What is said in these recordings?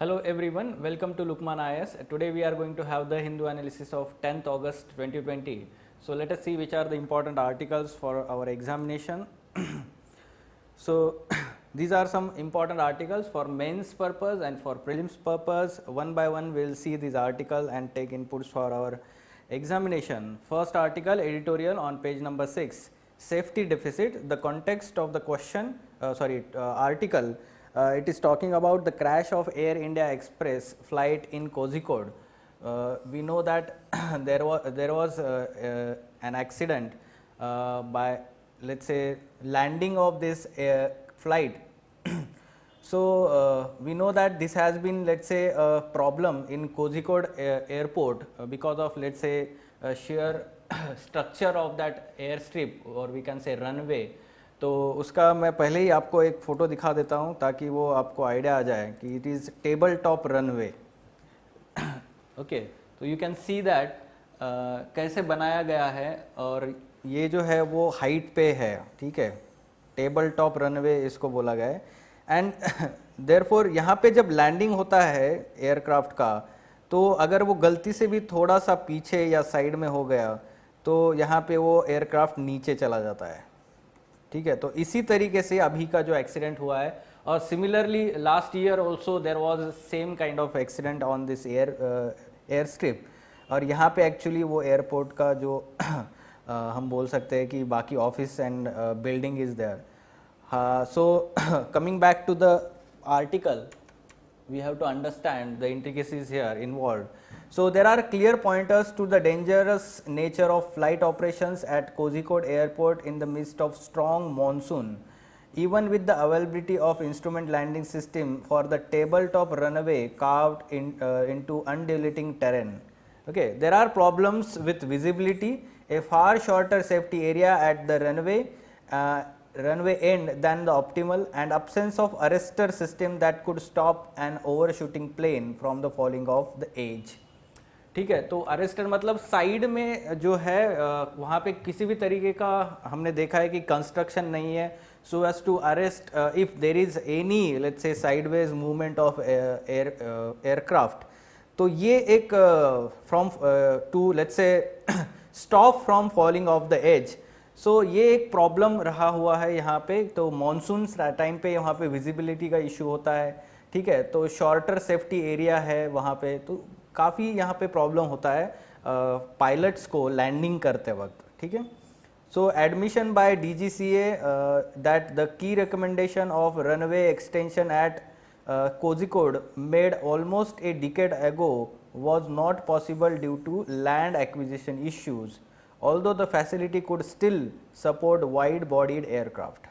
Hello everyone, welcome to Lukman IS. Today we are going to have the Hindu analysis of 10th August 2020. So let us see which are the important articles for our examination. So these are some important articles for mains purpose and for prelims purpose. One by one we will see these articles and take inputs for our examination. First article, editorial on page number 6, safety deficit. The context of the question, article, it is talking about the crash of Air India Express flight in Kozhikode. We know that there was an accident by, let's say, landing of this flight. So we know that this has been, let's say, a problem in Kozhikode airport because of, let's say, sheer structure of that airstrip, or we can say runway. तो उसका मैं पहले ही आपको एक photo दिखा देता हूँ ताकि वो आपको आइडिया आ जाए कि it is table top runway. Okay, तो यू कैन सी दैट कैसे बनाया गया है, और ये जो है वो हाइट पे है, ठीक है. टेबल टॉप रनवे इसको बोला गया है. एंड देयरफॉर यहाँ पे जब लैंडिंग होता है एयरक्राफ्ट का, तो अगर वो गलती से भी थोड़ा सा पीछे या साइड में हो गया तो यहाँ पे वो एयरक्राफ्ट नीचे चला जाता है, ठीक है. तो इसी तरीके से अभी का जो एक्सीडेंट हुआ है, और similarly last year also there was same kind of accident on this airstrip. और यहाँ पे एक्चुअली वो एयरपोर्ट का जो हम बोल सकते हैं कि बाकी office and building is there. So coming back to the article, we have to understand the intricacies here involved. So there are clear pointers to the dangerous nature of flight operations at Kozhikode airport in the midst of strong monsoon, even with the availability of instrument landing system for the tabletop runway carved into undulating terrain. Okay, there are problems with visibility, a far shorter safety area at the runway end than the optimal, and absence of arrestor system that could stop an overshooting plane from the falling off the edge. ठीक है, तो arrester मतलब side में जो है वहाँ पे किसी भी तरीके का हमने देखा है कि कंस्ट्रक्शन नहीं है so as to arrest if there is any, let's say sideways movement of aircraft. तो ये एक from to, let's say, stop from falling off the edge. So ये एक प्रॉब्लम रहा हुआ है यहाँ पे. तो मानसून टाइम पे यहाँ पे विजिबिलिटी का इशू होता है, ठीक है. तो शॉर्टर सेफ्टी एरिया है वहाँ पे, तो काफ़ी यहाँ पे प्रॉब्लम होता है पायलट्स को लैंडिंग करते वक्त, ठीक है. So admission by DGCA that the की recommendation of runway extension at Kozhikode made almost a decade ago was not possible due to land acquisition issues, although the facility could still support wide-bodied aircraft.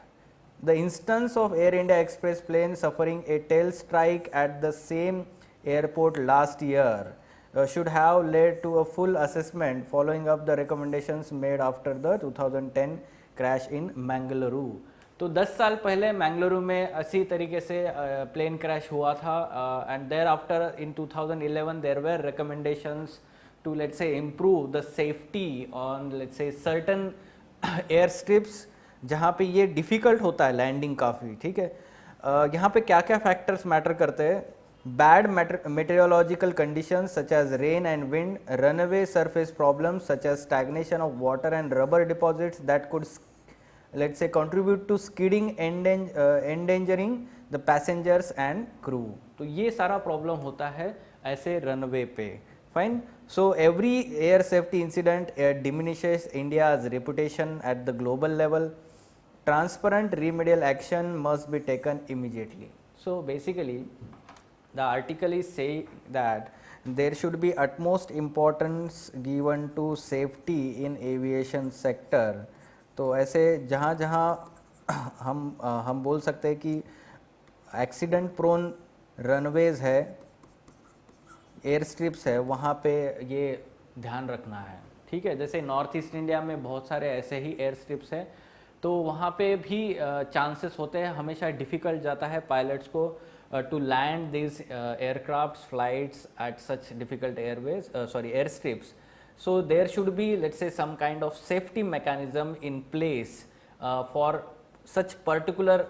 The instance of Air India Express plane suffering a tail strike at the same airport last year should have led to a full assessment following up the recommendations made after the 2010 crash in Mangaluru. तो 10 साल पहले मैंगलुरु में इसी तरीके से plane crash हुआ था, and thereafter in 2011 there were recommendations to, let's say, improve the safety on, let's say, certain air strips जहाँ पे ये difficult होता है लैंडिंग काफ़ी, ठीक है. यहाँ पे क्या क्या फैक्टर्स मैटर करते हैं? Bad meteorological conditions such as rain and wind, runway surface problems such as stagnation of water and rubber deposits that could, let's say, contribute to skidding, endangering the passengers and crew. तो ये सारा problem होता है ऐसे runway पे. Fine. So every air safety incident diminishes India's reputation at the global level. Transparent remedial action must be taken immediately. So basically, the article is saying that there should be utmost importance given to safety in aviation sector. तो ऐसे जहाँ जहाँ हम बोल सकते हैं कि accident prone runways है, एयर स्ट्रिप्स है, वहाँ पे ये ध्यान रखना है, ठीक है. जैसे नॉर्थ ईस्ट इंडिया में बहुत सारे ऐसे ही एयर स्ट्रिप्स हैं, तो वहाँ पे भी चांसेस होते हैं, हमेशा डिफ़िकल्ट जाता है पायलट्स को to land this aircrafts flights at such difficult airstrips. So there should be, let's say, some kind of safety mechanism in place for such particular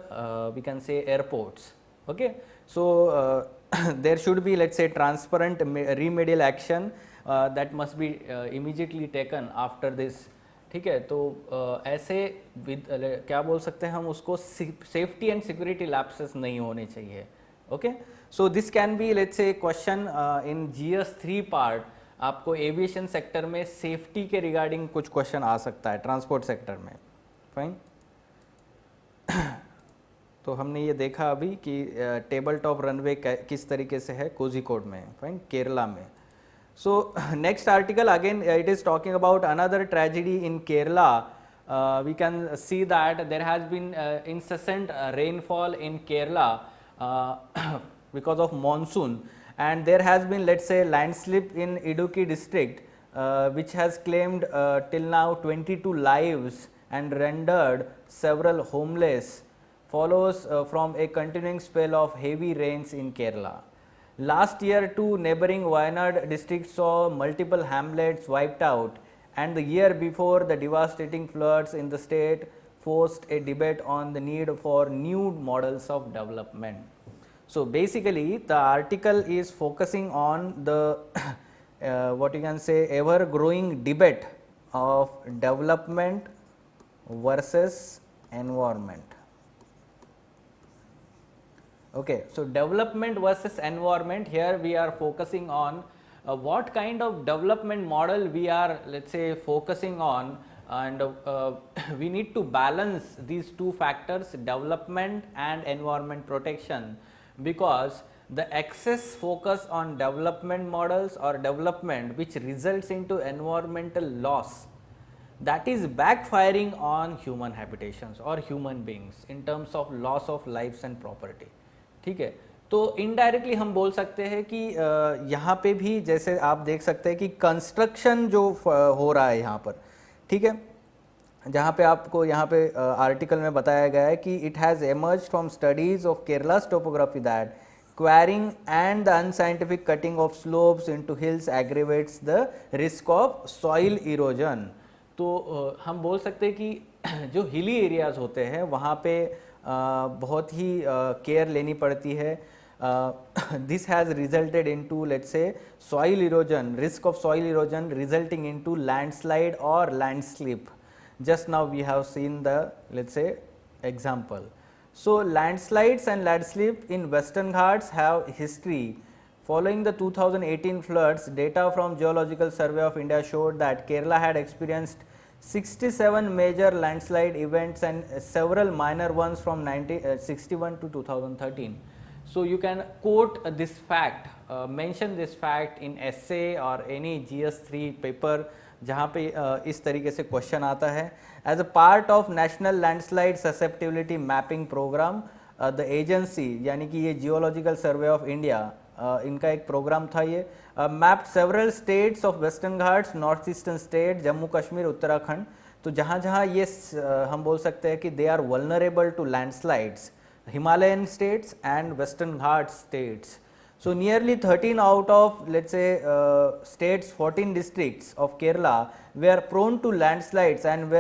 we can say airports. Okay, so there should be, let's say, transparent remedial action that must be immediately taken after this. ठीक है, तो ऐसे क्या बोल सकते हैं हम उसको, सेफ्टी एंड सिक्योरिटी लैप्सेस नहीं होने चाहिए. Okay, so this can be, let's से, क्वेश्चन इन GS 3 पार्ट. आपको एविएशन सेक्टर में सेफ्टी के रिगार्डिंग कुछ क्वेश्चन आ सकता है, ट्रांसपोर्ट सेक्टर में. फाइन. तो हमने ये देखा अभी कि टेबल टॉप रनवे किस तरीके से है कोझिकोड में. फाइन, केरला में. So next article again, it is talking about another tragedy in Kerala. We can see that there has been incessant rainfall in Kerala because of monsoon, and there has been, let's say, landslip in Idukki district which has claimed till now 22 lives and rendered several homeless, follows from a continuing spell of heavy rains in Kerala. Last year too, neighboring Wayanad district saw multiple hamlets wiped out, and the year before, the devastating floods in the state forced a debate on the need for new models of development. So basically, the article is focusing on the what you can say, ever growing debate of development versus environment. Okay, so development versus environment, here we are focusing on what kind of development model we are, let's say, focusing on, and we need to balance these two factors, development and environment protection, because the excess focus on development models or development which results into environmental loss, that is backfiring on human habitations or human beings in terms of loss of lives and property. ठीक है, तो indirectly हम बोल सकते हैं कि यहाँ पे भी जैसे आप देख सकते हैं कि कंस्ट्रक्शन जो हो रहा है यहाँ पर, ठीक है, जहाँ पे आपको यहाँ पे आर्टिकल में बताया गया है कि it has emerged from studies of Kerala's topography that quarrying and the unscientific cutting of slopes into hills aggravates the risk of soil erosion. तो हम बोल सकते हैं कि जो हिली एरियाज होते हैं वहाँ पे बहुत ही केयर लेनी पड़ती है. This has resulted into, let's say, soil erosion, risk of soil erosion resulting into landslide or landslip. Just now we have seen the, let's say, example. So landslides and landslip in Western Ghats have history. Following the 2018 floods, data from Geological Survey of India showed that Kerala had experienced 67 major landslide events and several minor ones from 1961 to 2013. So you can quote this fact, mention this fact in essay or any GS3 paper जहाँ पे इस तरीके से question आता है. As a part of national landslide susceptibility mapping programme, the agency यानी कि ये जियोलॉजिकल सर्वे ऑफ इंडिया, इनका एक प्रोग्राम था. ये mapped several states of western Ghats, north eastern state, Jammu Kashmir, Uttarakhand. तो जहाँ जहाँ ये हम बोल सकते हैं कि they are vulnerable to landslides, Himalayan states and Western Ghats states. So nearly 13 out of, let's say, states, 14 districts of Kerala were prone to landslides, and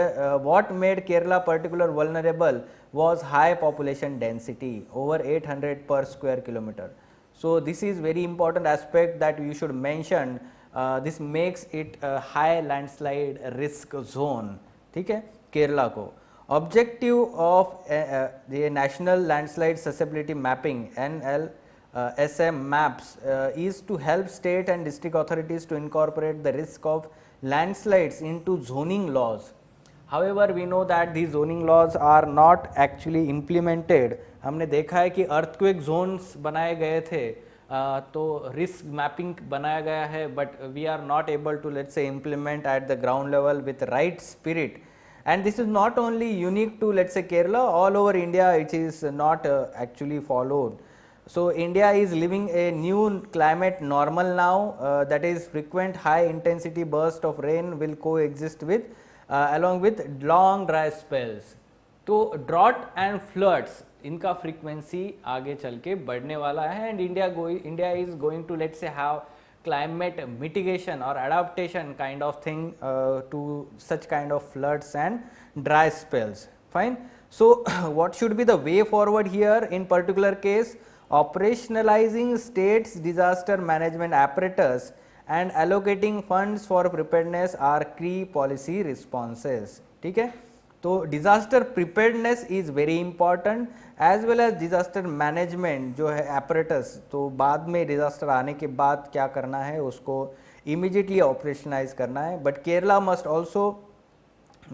what made Kerala particularly vulnerable was high population density, over 800 per square kilometer. So this is very important aspect that you should mention. This makes it a high landslide risk zone. ठीक है, केरला को. Objective of the National Landslide Susceptibility Mapping NLSM maps is to help state and district authorities to incorporate the risk of landslides into zoning laws. However, we know that these zoning laws are not actually implemented. हमने देखा है कि earthquake zones बनाए गए थे, तो risk mapping बनाया गया है, but we are not able to, let's say, implement at the ground level with right spirit. And this is not only unique to, let's say, Kerala, all over India it is not actually followed. So India is living a new climate normal now, that is frequent high intensity burst of rain will coexist with along with long dry spells. तो drought and floods इनका frequency आगे चल के बढ़ने वाला है, and India is going to, let's say, have climate mitigation or adaptation kind of thing to such kind of floods and dry spells. Fine. So what should be the way forward here in particular case? operationalizing states disaster management apparatus and allocating funds for preparedness are key policy responses. ठीक है, तो disaster preparedness is very important as well as disaster management जो है apparatus, तो बाद में disaster आने के बाद क्या करना है उसको इमीडिएटली ऑपरेशनलाइज करना है. But Kerala must also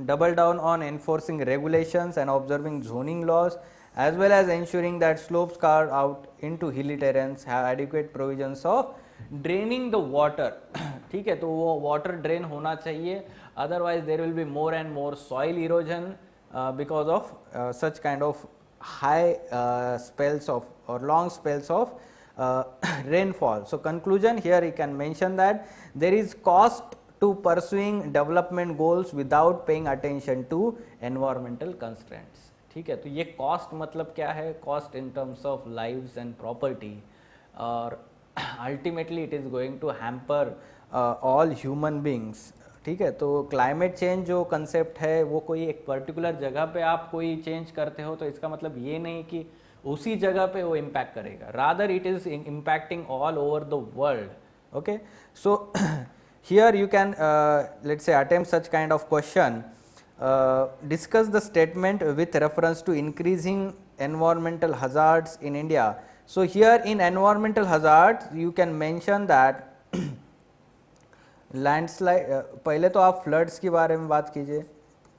double down on enforcing regulations and observing zoning laws as well as ensuring that slopes carved out into hilly terrains have adequate provisions of draining the water. ठीक है, तो वो water drain होना चाहिए, otherwise there will be more and more soil erosion because of such kind of high spells of or long spells of rainfall. So conclusion, here you can mention that there is cost to pursuing development goals without paying attention to environmental constraints. ठीक है, तो ये cost मतलब क्या है? Cost in terms of lives and property, और ultimately it is going to hamper all human beings. ठीक है, तो climate change जो concept है वो कोई एक particular जगह पे आप कोई change करते हो तो इसका मतलब ये नहीं कि उसी जगह पे वो impact करेगा, rather it is impacting all over the world. Okay, so here you can let's say attempt such kind of question. Discuss the statement with reference to increasing environmental hazards in India. So here in environmental hazards you can mention that landslide, पहले तो आप floods के बारे में बात कीजिए,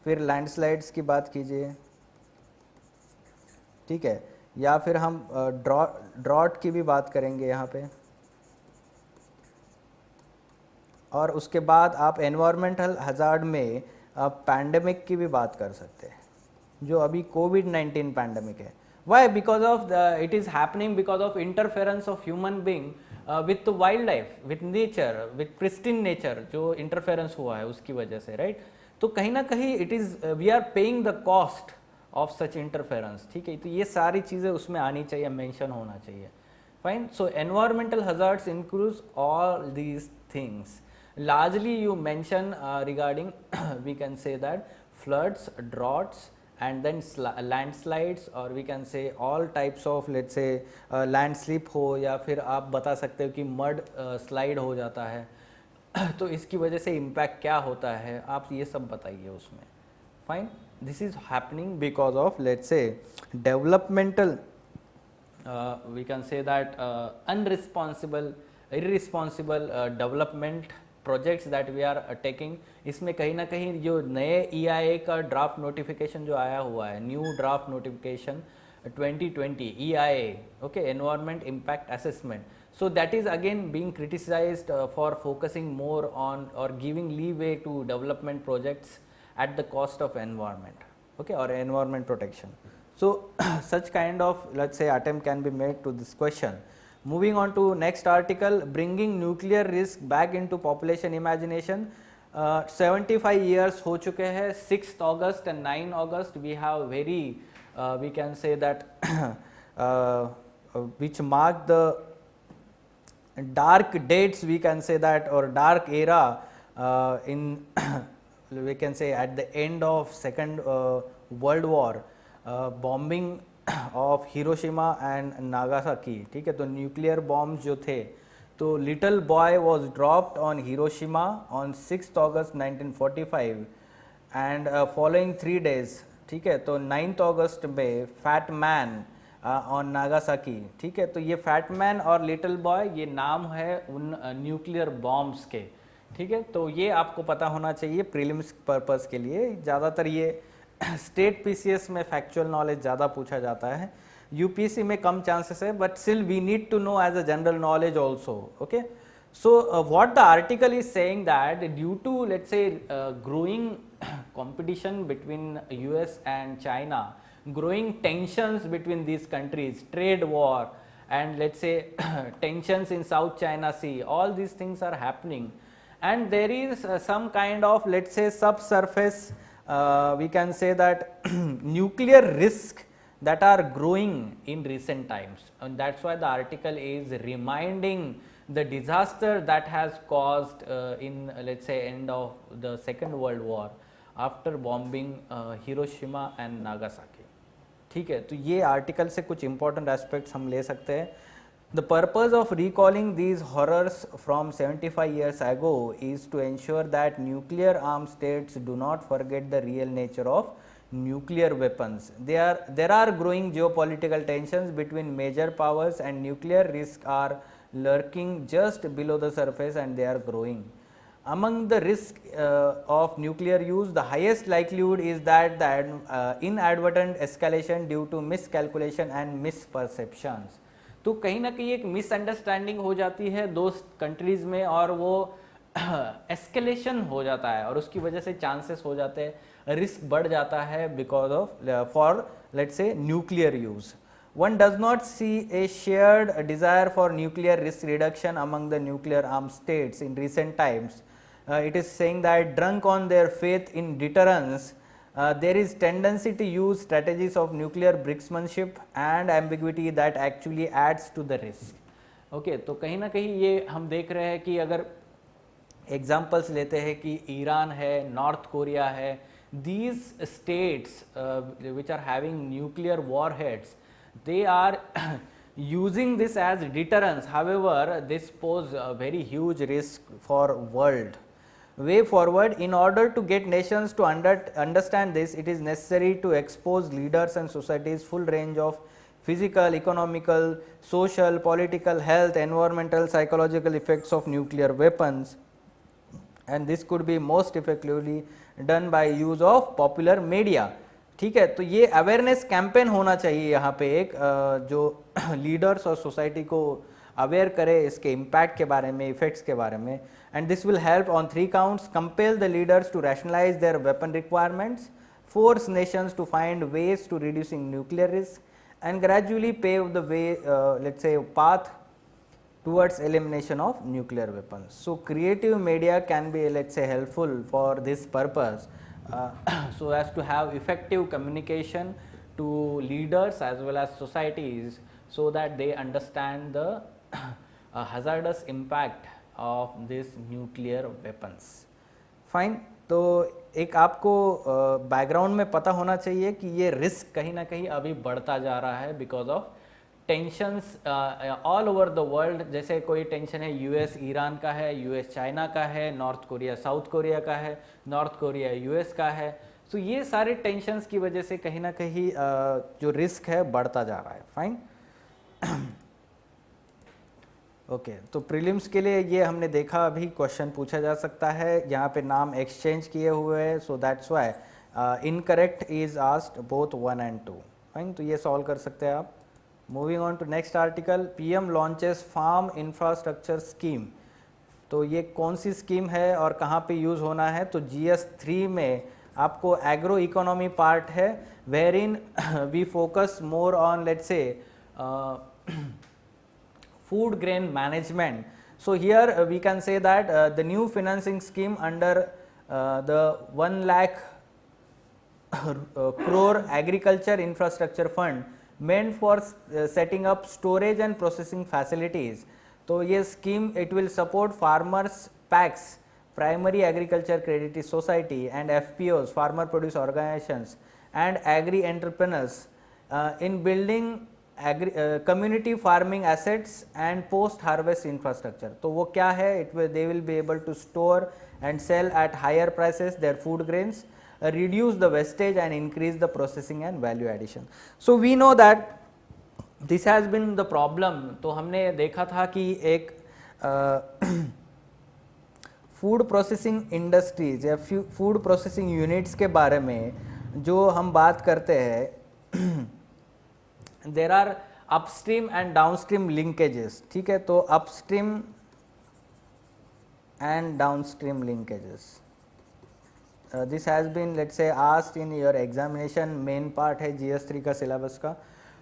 फिर landslides की बात कीजिए, ठीक है, या फिर हम ड्रॉट की भी बात करेंगे यहाँ पे, और उसके बाद आप एनवायरमेंटल हजार्ड में आप पैंडमिक की भी बात कर सकते हैं जो अभी कोविड-19 पैंडमिक है. Why? Because of it is happening because of interference of human being with wildlife, with nature, with pristine nature, जो इंटरफेरेंस हुआ है उसकी वजह से, राइट. तो कहीं ना कहीं it is we are paying the cost of such interference. ठीक है, तो ये सारी चीज़ें उसमें आनी चाहिए, मेंशन होना चाहिए. Fine. So environmental hazards includes all these things. Largely you mention regarding we can say that floods, droughts, and then landslides, or we can say all types of let's say landslip हो, या फिर आप बता सकते हो कि mud slide हो जाता है तो इसकी वजह से impact क्या होता है, आप ये सब बताइए उसमें. Fine. This is happening because of let's say developmental we can say that irresponsible development projects that we are taking. इसमें कहीं ना कहीं जो नए EIA का ड्राफ्ट नोटिफिकेशन जो आया हुआ है, new draft notification 2020 EIA, okay, environment impact assessment. So that is again being criticised for focusing more on और giving leeway to development projects at the cost of environment, okay, और environment protection. So such kind of let's say attempt can be made to this question. Moving on to next article, bringing nuclear risk back into population imagination. 75 years हो चुके हैं. 6th August and 9 August we have very we can say that which mark the dark dates, we can say that, or dark era in we can say at the end of second world war, bombing of Hiroshima and Nagasaki. ठीक है, तो nuclear bombs जो थे, तो little boy was dropped on Hiroshima on 6th August 1945 and following 3 days. ठीक है, तो 9th August में फैट मैन ऑन नागासाकी. ठीक है, तो ये फैट मैन और लिटिल बॉय ये नाम है उन न्यूक्लियर बॉम्ब्स के. ठीक है, तो ये आपको पता होना चाहिए प्रीलिम्स पर्पस के लिए. ज़्यादातर ये स्टेट PCS में फैक्चुअल नॉलेज ज़्यादा पूछा जाता है, UPSC में कम चांसेस है, but still we need to know as a general knowledge also. Okay, so what the article is saying that due to let's say growing competition between US and China, growing tensions between these countries, trade war, and let's say tensions in South China Sea, all these things are happening, and there is some kind of let's say subsurface we can say that nuclear risk that are growing in recent times, and that's why the article is reminding the disaster that has caused in let's say end of the Second World War after bombing Hiroshima and Nagasaki. ठीक है, तो ये article से कुछ important aspects हम ले सकते हैं. The purpose of recalling these horrors from 75 years ago is to ensure that nuclear armed states do not forget the real nature of nuclear weapons. There are growing geopolitical tensions between major powers, and nuclear risks are lurking just below the surface, and they are growing. Among the risks of nuclear use, the highest likelihood is that the inadvertent escalation due to miscalculation and misperceptions. तो कहीं ना कहीं एक misunderstanding हो जाती है दो countries में, और वो एस्केलेशन हो जाता है, और उसकी वजह से चांसेस हो जाते हैं, रिस्क बढ़ जाता है बिकॉज ऑफ फॉर लेट्स से nuclear use. One does not see a shared desire for nuclear risk reduction among the nuclear armed states in recent times. It is saying that drunk on their faith in deterrence, there is tendency to use strategies of nuclear brinkmanship and ambiguity that actually adds to the risk. Okay, तो कहीं ना कहीं ये हम देख रहे हैं कि अगर एग्जाम्पल्स लेते हैं कि ईरान है, नॉर्थ कोरिया है, these states which are having nuclear warheads, they are using this as deterrence. However, this pose a very huge risk for world. Way forward, in order to get nations to understand this, it is necessary to expose leaders and societies full range of physical, economical, social, political, health, environmental, psychological effects of nuclear weapons, and this could be most effectively done by use of popular media. ठीक है, तो ये awareness campaign होना चाहिए यहाँ पे एक जो लीडर्स और सोसाइटी को अवेयर करे इसके इम्पैक्ट के बारे में, इफेक्ट्स के बारे में. And this will help on 3 counts: compel the leaders to rationalize their weapon requirements, force nations to find ways to reducing nuclear risk, and gradually pave the way, let's say, path towards elimination of nuclear weapons. So creative media can be, let's say, helpful for this purpose, so as to have effective communication to leaders as well as societies, so that they understand the hazardous impact of this nuclear weapons. Fine. तो एक आपको background में पता होना चाहिए कि ये risk कहीं ना कहीं अभी बढ़ता जा रहा है because of tensions all over the world. जैसे कोई टेंशन है यूएस ईरान का है, यूएस चाइना का है, नॉर्थ कोरिया साउथ कोरिया का है, नॉर्थ कोरिया यूएस का है. तो ये सारे टेंशंस की वजह से कहीं ना कहीं जो रिस्क है बढ़ता जा रहा है. फाइन. ओके, तो प्रीलिम्स के लिए ये हमने देखा, अभी क्वेश्चन पूछा जा सकता है. यहाँ पे नाम एक्सचेंज किए हुए हैं, so that's why incorrect is asked both 1 and 2. Fine, तो ये सॉल्व कर सकते हैं आप. Moving on to next article. PM launches farm infrastructure scheme. तो ये कौन सी स्कीम है और कहाँ पे यूज़ होना है? तो GS3 में आपको एग्रो इकोनॉमी पार्ट है, wherein we focus more on let's say food grain management. So here we can say that the new financing scheme under the 1 lakh crore agriculture infrastructure fund meant for setting up storage and processing facilities. तो ये scheme it will support farmers PACs, primary agriculture credit society, and FPOs, farmer produce organizations, and agri entrepreneurs in building community farming assets and post harvest infrastructure. तो वो क्या है? They will be able to store and sell at higher prices their food grains, reduce the wastage and increase the processing and value addition. So we know that this has been the problem. तो हमने देखा था कि एक food processing industries या food processing units के बारे में जो हम बात करते हैं, there are upstream and downstream linkages. ठीक है, तो upstream and downstream linkages. This has been let's say asked in your examination. main part है GS3 का syllabus का.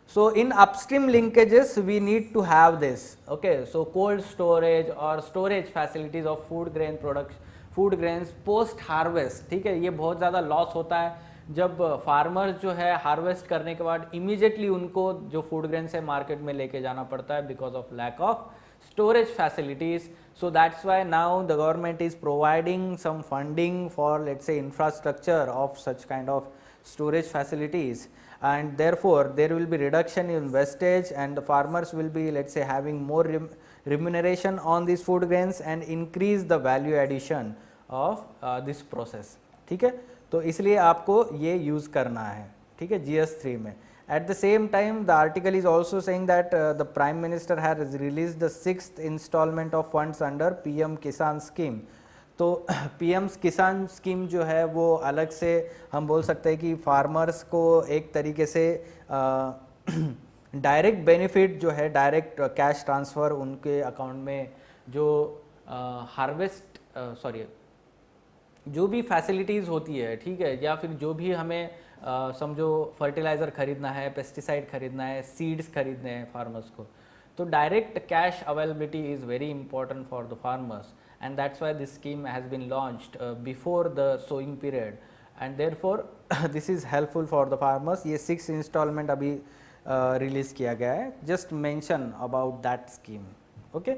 So in upstream linkages we need to have this. Okay, so cold storage or storage facilities of food grain products, food grains post harvest. ठीक है, ये बहुत ज़्यादा loss होता है जब फार्मर्स जो है हार्वेस्ट करने के बाद इमीडिएटली उनको जो फूड ग्रेन्स है मार्केट में लेके जाना पड़ता है because of lack of storage facilities. So that's why now the government is providing some funding for let's say infrastructure of such kind of storage facilities. and therefore there will be reduction in wastage, and the farmers will be, let's say, having more remuneration on these food grains and increase the value addition of this process. ठीक है, तो इसलिए आपको ये use करना है, ठीक है, GS3 में. At the same time, the article is also saying that the Prime Minister has released the 6th installment of funds under PM Kisan scheme. तो PM किसान स्कीम जो है वो अलग से हम बोल सकते हैं कि फार्मर्स को एक तरीके से डायरेक्ट बेनिफिट जो है, डायरेक्ट कैश ट्रांसफ़र उनके अकाउंट में, जो हार्वेस्ट सॉरी जो भी फैसिलिटीज़ होती है, ठीक है, या फिर जो भी हमें समझो फर्टिलाइज़र खरीदना है, पेस्टिसाइड खरीदना है, सीड्स खरीदने हैं फार्मर्स को, तो direct cash availability is very important for the farmers, and that's why this scheme has been launched before the sowing period, and therefore this is helpful for the farmers. ये 6 installment अभी release किया गया है. just mention about that scheme. okay,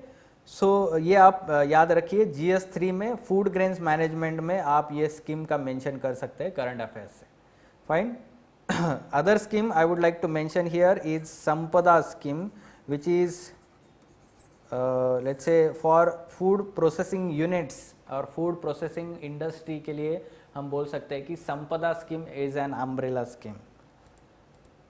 so ये आप याद रखिए, GS3 में फूड ग्रेन्स मैनेजमेंट में आप ये स्कीम का मेंशन कर सकते हैं करंट अफेयर्स से. Fine. other scheme I would like to mention here is Sampada scheme, which is let's say for food processing units और food processing industry के लिए हम बोल सकते हैं कि संपदा scheme is an umbrella scheme.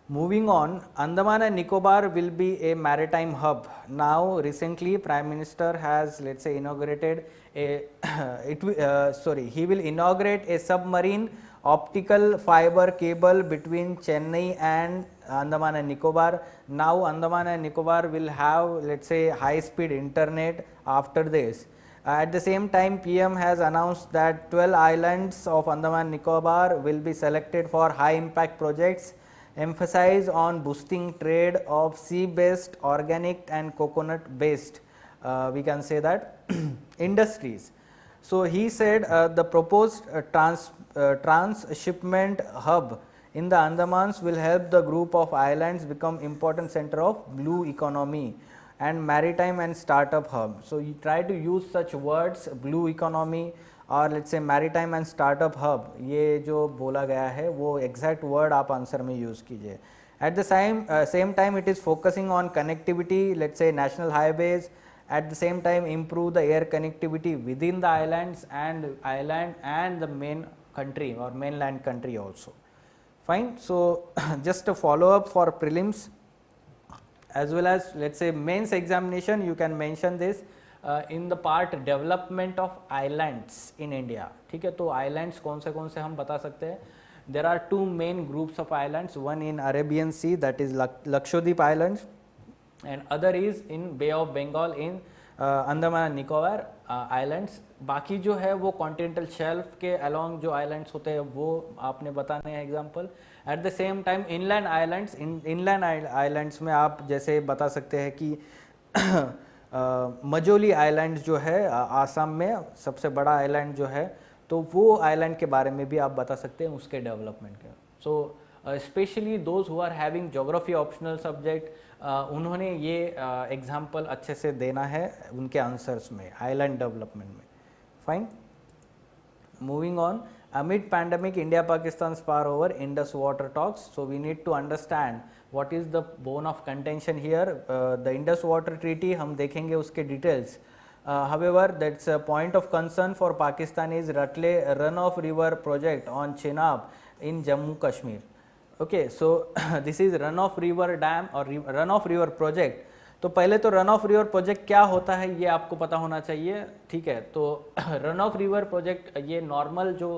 Moving on, Andaman and Nicobar will be a maritime hub. Now recently Prime Minister has, let's say, inaugurated a he will inaugurate a submarine optical fiber cable between Chennai and Andaman and Nicobar. Now Andaman and Nicobar will have, let's say, high speed internet after this. At the same time, PM has announced that 12 islands of Andaman and Nicobar will be selected for high impact projects, emphasize on boosting trade of sea based, organic and coconut based, we can say that industries. So he said the proposed transshipment hub in the Andamans will help the group of islands become important center of blue economy and maritime and startup hub. So you try to use such words, blue economy और let's say maritime and startup hub, ये जो बोला गया है वो exact word आप answer में use कीजिए. At the same time it is focusing on connectivity, let's say national highways. At the same time improve the air connectivity within the islands and the main country or mainland country also. Fine. So just a follow up for prelims as well as, let's say, mains examination, you can mention this in the part development of islands in India. ठीक है, तो islands कौन से हम बता सकते हैं. There are two main groups of islands, one in Arabian Sea, that is Lakshadweep Islands, and other is in Bay of Bengal in Andaman and Nicobar Islands. बाकी जो है वो continental shelf के along जो islands होते हैं वो आपने बताने हैं example. At the same time inland islands में आप जैसे बता सकते हैं कि मजोली आइलैंड जो है आसाम में सबसे बड़ा आइलैंड जो है, तो वो आइलैंड के बारे में भी आप बता सकते हैं उसके डेवलपमेंट के. So specially those who are having geography optional subject, उन्होंने ये एग्जाम्पल अच्छे से देना है उनके आंसर्स में आइलैंड डेवलपमेंट में. Fine. Moving on, amid pandemic India Pakistan spar over Indus water talks. So we need to understand what is the bone of contention here. The Indus water treaty हम देखेंगे उसके details. However, that's a point of concern for Pakistan is Ratle runoff river project on Chenab in Jammu Kashmir. Okay, so this is runoff river dam or runoff river project. तो पहले तो run of river project क्या होता है ये आपको पता होना चाहिए. ठीक है, तो रन ऑफ रिवर प्रोजेक्ट ये नॉर्मल जो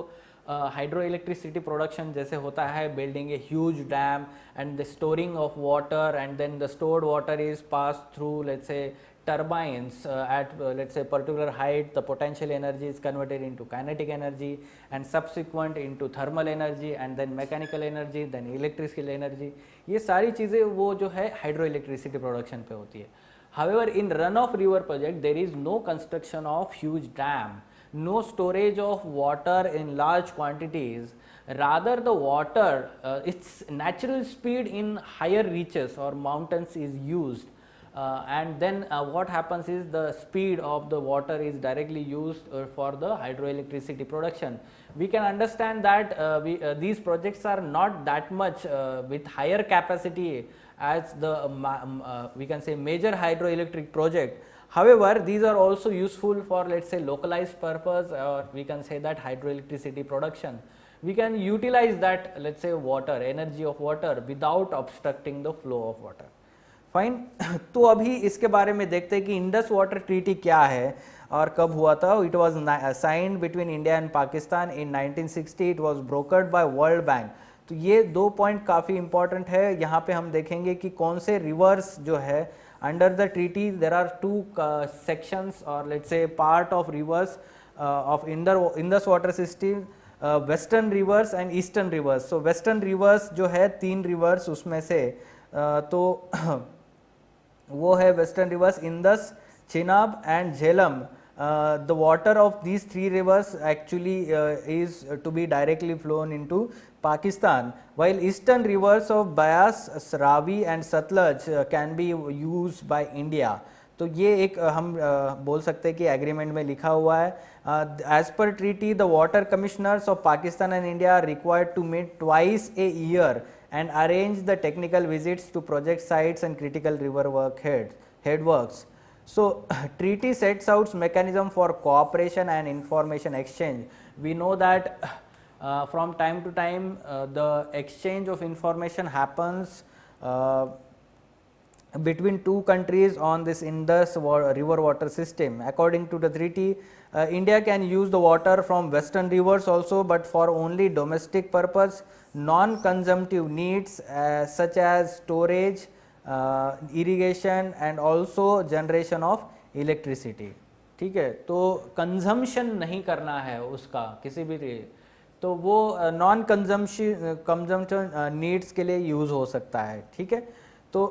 हाइड्रो इलेक्ट्रिसिटी प्रोडक्शन जैसे होता है, building a huge dam and the storing of water and then the stored water is pass through let's say turbines at let's say particular height, the potential energy is converted into kinetic energy and subsequent into thermal energy and then mechanical energy, then electrical energy. ये सारी चीज़ें वो जो है hydro electricity production पे होती है. However, in run of river project there is no construction of huge dam, no storage of water in large quantities. Rather the water its natural speed in higher reaches or mountains is used and then what happens is the speed of the water is directly used for the hydroelectricity production. We can understand that these projects are not that much with higher capacity as the we can say major hydroelectric project. However, these are also useful for, let's say, localized purpose, or we can say that hydroelectricity production. We can utilize that, let's say, water, energy of water without obstructing the flow of water. Fine. तो अभी इसके बारे में देखते हैं कि Indus water treaty क्या है और कब हुआ था. It was signed between India and Pakistan in 1960. It was brokered by World Bank. तो ये 2 पॉइंट काफ़ी इंपॉर्टेंट है. यहाँ पे हम देखेंगे कि कौन से रिवर्स जो है under the treaty, there are 2 sections और let's say part of rivers of Indus water system, western rivers and eastern rivers. So western rivers जो है 3 रिवर्स उसमें से तो वो है western rivers Indus, Chenab and Jhelum. The water of these 3 rivers actually is to be directly flown into Pakistan, while eastern rivers of Beas, Ravi and Satluj can be used by India. तो ये एक हम बोल सकते हैं कि एग्रीमेंट में लिखा हुआ है. As per treaty the water commissioners of Pakistan and India are required to meet twice a year and arrange the technical visits to project sites and critical river headworks. So treaty sets out mechanism for cooperation and information exchange. We know that from time to time the exchange of information happens between 2 countries on this Indus river water system. According to the treaty, India can use the water from western rivers also, but for only domestic purpose, non-consumptive needs such as storage, irrigation and also generation of electricity. ठीक है, तो consumption नहीं करना है उसका किसी भी, तो वो नॉन कंजम्पशन नीड्स के लिए यूज़ हो सकता है. ठीक है, तो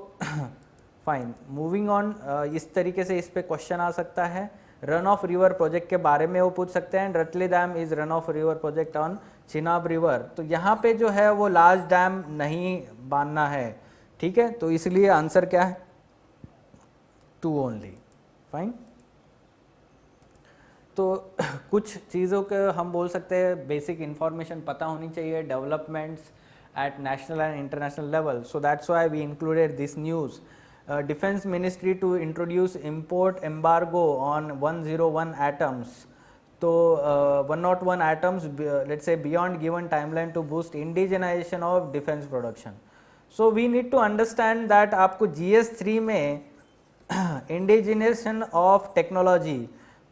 फाइन. मूविंग ऑन, इस तरीके से इस पे क्वेश्चन आ सकता है. रन ऑफ रिवर प्रोजेक्ट के बारे में वो पूछ सकते हैं. Ratle dam is run of river project on Chenab river. तो यहाँ पे जो है वो लार्ज डैम नहीं बांधना है. ठीक है, तो इसलिए आंसर क्या है? 2 ओनली. फाइन. तो कुछ चीज़ों के हम बोल सकते हैं बेसिक इंफॉर्मेशन पता होनी चाहिए, developments at national and international level. So that's why we included this news. Defense Ministry to introduce import embargo on 101 atoms. So 101 atoms, let's say beyond given timeline to boost indigenization of defense production. So we need to understand that आपको GS3 में indigenization of technology,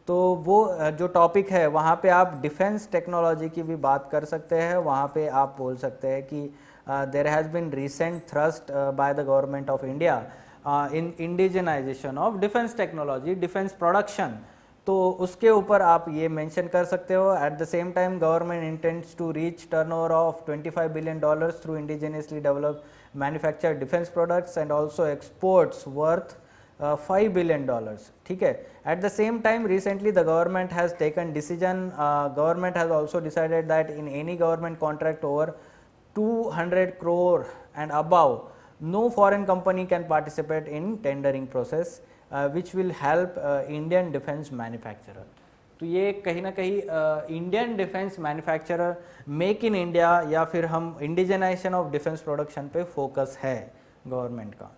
तो वो जो topic है वहाँ पे आप defence technology की भी बात कर सकते हैं. वहाँ पे आप बोल सकते हैं कि there has been recent thrust by the government of India in indigenisation of defence technology, defence production. तो उसके ऊपर आप ये मेंशन कर सकते हो. At the same time government intends to reach turnover of $25 billion through indigenously developed manufactured defence products and also exports worth $5 billion. ठीक है. At the same time, recently the government has taken decision. Government has also decided that in any government contract over 200 crore and above, no foreign company can participate in tendering process, which will help Indian defense manufacturer. तो ये कहीं ना कहीं Indian defence manufacturer, make in India या फिर हम indigenisation of defence production पे focus है गवर्नमेंट का.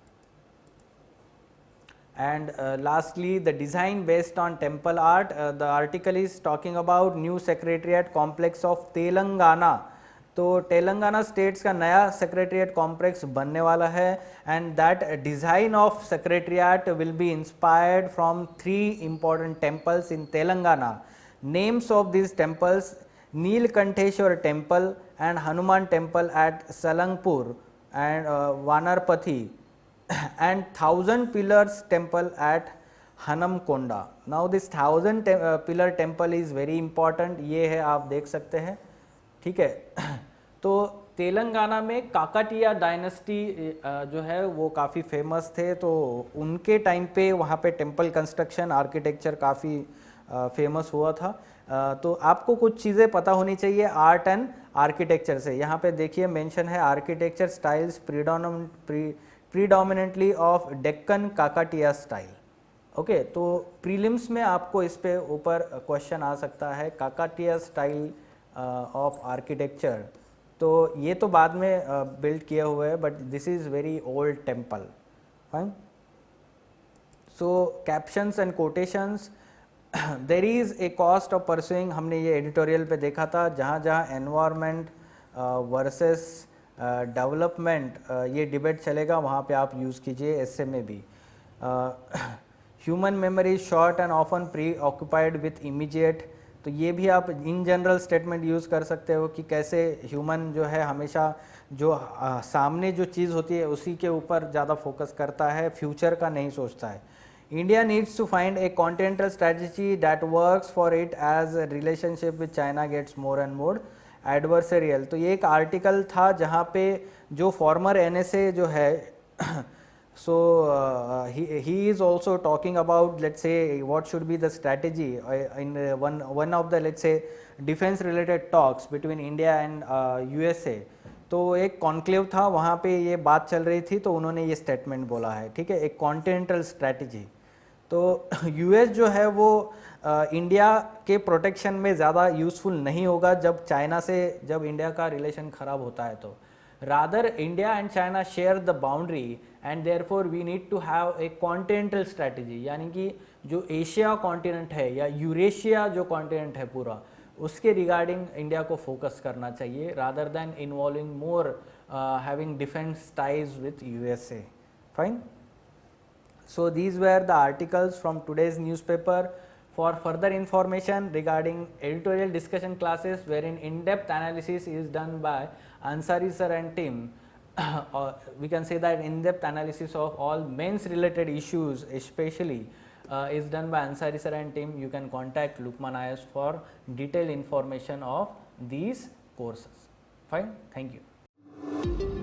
And lastly, the design based on temple art. The article is talking about new secretariat complex of Telangana. तो तेलंगाना स्टेट्स का नया secretariat complex बनने वाला है. And that design of secretariat will be inspired from 3 important temples in Telangana. Names of these temples: Neelkantheshwar temple and Hanuman temple at Salangpur and Vanarpathi, and 1000 pillars temple at Hanamkonda. Now this 1000 pillar temple is very important. ये है, आप देख सकते हैं. ठीक है. तो तेलंगाना में काकाटिया डायनेस्टी जो है वो काफ़ी फेमस थे. तो उनके टाइम पे वहाँ पे टेम्पल कंस्ट्रक्शन आर्किटेक्चर काफ़ी फेमस हुआ था. तो आपको कुछ चीज़ें पता होनी चाहिए आर्ट एंड आर्किटेक्चर से. यहाँ पे देखिए मेंशन है architecture styles predominantly of Deccan Kakatiya style. Okay तो प्रीलिम्स में आपको इस पे ऊपर क्वेश्चन आ सकता है काकाटिया स्टाइल ऑफ आर्किटेक्चर. तो ये तो बाद में बिल्ड किए हुए हैं, but this is very old temple. Fine. So captions and quotations, there is a cost of pursuing. हमने ये एडिटोरियल पे देखा था, जहाँ जहाँ एनवायरमेंट वर्सेस डेवलपमेंट ये डिबेट चलेगा वहाँ पे आप यूज़ कीजिए एसे में भी. Human memory short and often pre occupied with immediate. तो ये भी आप इन जनरल स्टेटमेंट यूज़ कर सकते हो कि कैसे ह्यूमन जो है हमेशा जो सामने जो चीज़ होती है उसी के ऊपर ज़्यादा फोकस करता है, फ्यूचर का नहीं सोचता है. India needs to find a continental strategy that works for it as relationship with China gets more and more adversarial. तो ये एक आर्टिकल था जहाँ पे जो फॉर्मर NSA जो है so he is also talking about, let's say, what should be the strategy in one of the, let's say, defense related talks between India and USA. तो एक कॉन्क्लेव था वहाँ पे ये बात चल रही थी, तो उन्होंने ये स्टेटमेंट बोला है. ठीक है, एक कॉन्टिनेंटल स्ट्रैटेजी. तो US जो है वो इंडिया के प्रोटेक्शन में ज़्यादा यूज़फुल नहीं होगा जब चाइना से जब इंडिया का रिलेशन ख़राब होता है. तो rather India and China share the boundary and therefore we need to have a continental strategy. यानी कि जो एशिया कॉन्टिनेंट है या यूरेशिया जो कॉन्टिनेंट है पूरा, उसके रिगार्डिंग इंडिया को फोकस करना चाहिए rather than involving more having defense ties with USA. Fine. So these were the articles from today's newspaper. For further information regarding editorial discussion classes wherein in-depth analysis is done by Ansari sir and team, we can say that in-depth analysis of all mains related issues especially is done by Ansari sir and team. You can contact Lukman IAS for detailed information of these courses. Fine, thank you.